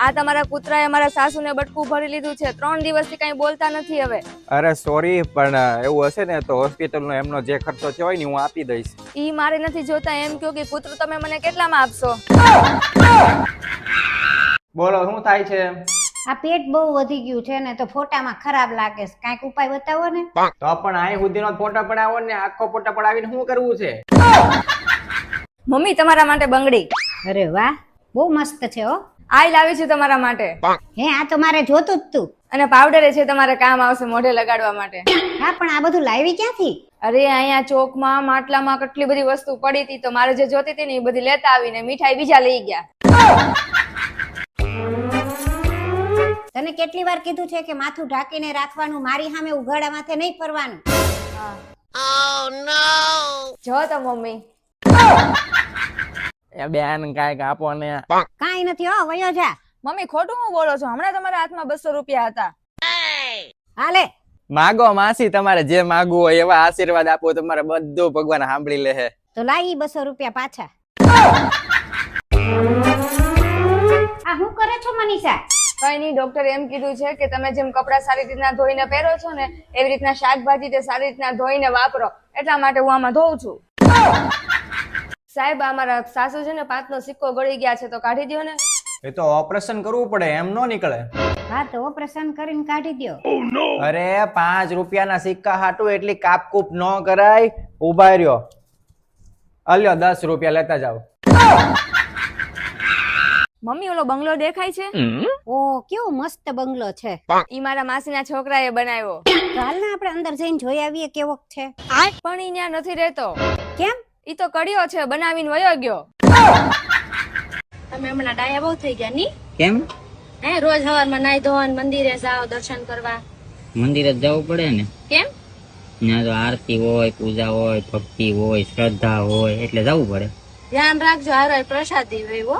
આ તમારા કૂતરાએ મારા સાસુને બટકું ભરી લીધું છે. 3 દિવસથી કઈ બોલતા નથી હવે. અરે સોરી, પણ એવું હશે ને તો હોસ્પિટલનો એમનો જે ખર્ચો છે હોય ને હું આપી દઈશ. ઈ મારે નથી જોતા, એમ કહો કે કૂતરું તમે મને કેટલામાં આપશો? બોલો શું થાય છે? આ પેટ બહુ વધી ગયું છે ને તો ફોટામાં ખરાબ લાગે છે. કાંઈક ઉપાય બતાવો ને. તો પણ અહીં સુધીનો ફોટો પડાવો ને આખો ફોટો પડાવીને શું કરવું છે? મમ્મી તમારા માટે બંગડી. અરે વાહ, બહુ મસ્ત છે હો. આઈ લાવી છું તમારા માટે. હે, આ તો મારે જોતું જ તું. અને પાવડર છે તમારે કામ આવશે મોઢે લગાડવા માટે. હા, પણ આ બધું લાવી ક્યાંથી? અરે અહીંયા ચોકમાં માટલામાં કેટલી બધી વસ્તુ પડી હતી તો મારે જે જોતી હતી ને એ બધી લેતા આવીને મીઠાઈ બીજા લઈ ગયા. તને કેટલી વાર કીધું છે કે માથું ઢાંકીને રાખવાનું, મારી સામે ઉઘાડા માથે નહીં ફરવાનું. જો તો મમ્મી. એ બેન કાંઈક આપો ને. કાંઈ નથી હો, વયો જા. મમ્મી ખોટું હું બોલો છો? હમણાં તમારા હાથમાં 200 રૂપિયા હતા. હાલે. માગો માસી, તમારે જે માગવું હોય એવા આશીર્વાદ આપો, તમારે બધું ભગવાન સાંભળી લે. તો લાવી 200 રૂપિયા પાછા. આ શું કરે છો મનીષા? કઈ નહીં, ડોક્ટરે એમ કીધું છે કે તમે જેમ કપડા સારી રીતના ધોઈને પહેરો છો ને એવી રીતના શાકભાજી તે સારી રીતના ધોઈને વાપરો, એટલા માટે હું આમાં ધોઉં છું. સાહેબ, અમારા સાસુ છે ને 5નો સિક્કો ગળી ગયા છે તો કાઢી દો ને. એ તો ઓપરેશન કરવું પડે, એમ નો નીકળે. હા, તો ઓપરેશન કરીને કાઢી દો. અરે 5 રૂપિયાના સિક્કા હાટું એટલી કાપકૂપ ન કરાય. ઉભા રહ્યો, અલ્યો 10 રૂપિયા લેતા જાવ. મમ્મી ઓલો બંગલો દેખાય છે? ઓ, કેવો મસ્ત બંગલો છે. ઈ મારા માસીના છોકરાએ બનાવ્યો. તો હાલ ને આપણે અંદર જઈને જોઈ આવીએ કેવો છે. પણ ઈ ત્યાં નથી રહેતો. કેમ? ઈ તો કડિયો છે, બનાવીને વયો ગયો. તમે હમણાં ડાયા બહુ થઈ ગયા ની? કેમ? હે, રોજ સવારમાં નાઈ ધોવાનું મંદિરે જાઓ દર્શન કરવા. મંદિરે જ જવું પડે ને. કેમ? ત્યાં તો આરતી હોય, પૂજા હોય, ભક્તિ હોય, શ્રદ્ધા હોય એટલે જવું પડે. ધ્યાન રાખજો, હારો પ્રસાદી હોય હો.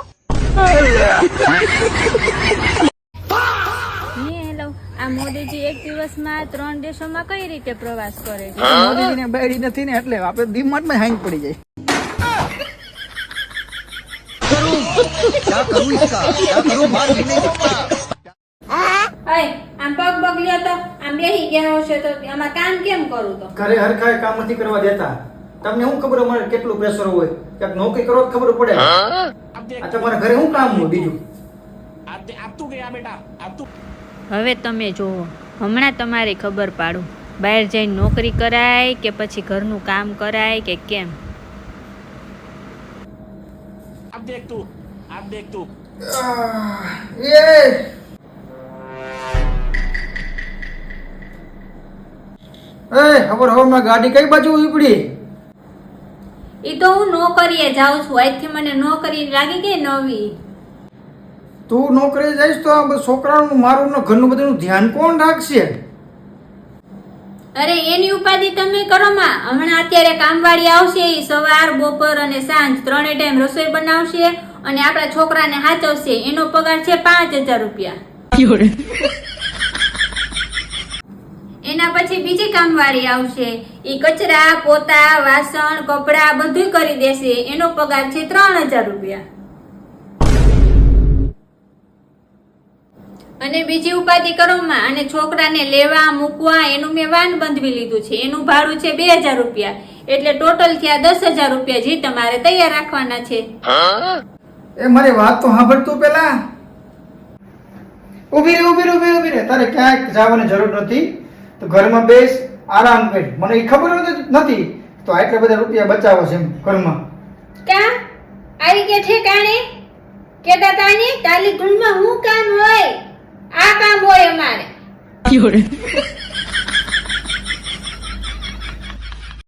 હેલો, આ મોદીજી એક દિવસમાં 3 દેશોમાં કઈ રીતે પ્રવાસ કરે છે? મોદીજીને બેડી નથી ને એટલે આપણે ડીમાર્ટમાં હાંગ પડી જાય. આમ પગ પગ લ્યો તો આમ બેહી ગયા હશે તો આમાં કામ કેમ કરું તો? ઘરે હરખાય કામ નથી કરવા દેતા. તમને શું ખબર અમારે કેટલું પ્રેશર હોય? ક્યાંક નોકરી કરો તો ખબર પડે. આ તમારા ઘરે શું કામ હોય બીજું? હવે તમે જોવો, હમણાં તમારી ખબર પાડું, બહાર જઈને નોકરી કરાય કે પછી ઘરનું કામ કરાય કે કેમ? હવામાં ગાડી કઈ બાજુ ઉપડી? ઈ તો હું નોકરીએ જાઉં છું, આજથી મને નોકરી લાગી ગઈ નવી. તું નોકરી જઈશ તો આ છોકરાનું મારું ને ઘરનું બધું ધ્યાન કોણ રાખશે? અરે એની ઉપાધિ તમે કરો માં. હમણાં અત્યારે કામવાળી આવશે, ઈ સવાર બપોર અને સાંજ 3 ટાઈમ રસોઈ બનાવશે અને આપણા છોકરાને હાચવશે. એનો પગાર છે 5000 રૂપિયા. એના પછી બીજી કામવાળી આવશે, ઈ કચરા પોતા વાસણ કપડા બધું કરી દેશે. એનો પગાર છે 3000 રૂપિયા. અને બીજી ઉપાધિ કરવામાં અને છોકરાને લેવા મૂકવા એનું મેં વાન બંધવી લીધું છે, એનું ભાડું છે 2000 રૂપિયા. એટલે ટોટલ થયા 10000 રૂપિયા જે તમારે તૈયાર રાખવાના છે. એ મારી વાત તો સાંભળ તું પેલા. ઉભી રે. તારે ક્યાંય જવાની જરૂર નથી. તો ઘરમાં બેસ, આરામ કર. મને એ ખબર નથી તો આટલા બધા રૂપિયા બચાવો છે એમ ઘરમાં. કા આવી ગયા ઠેકાણે? કેતા તાની તાલી ધૂનમાં હું કામ હોય? આ કામ હોય અમારે.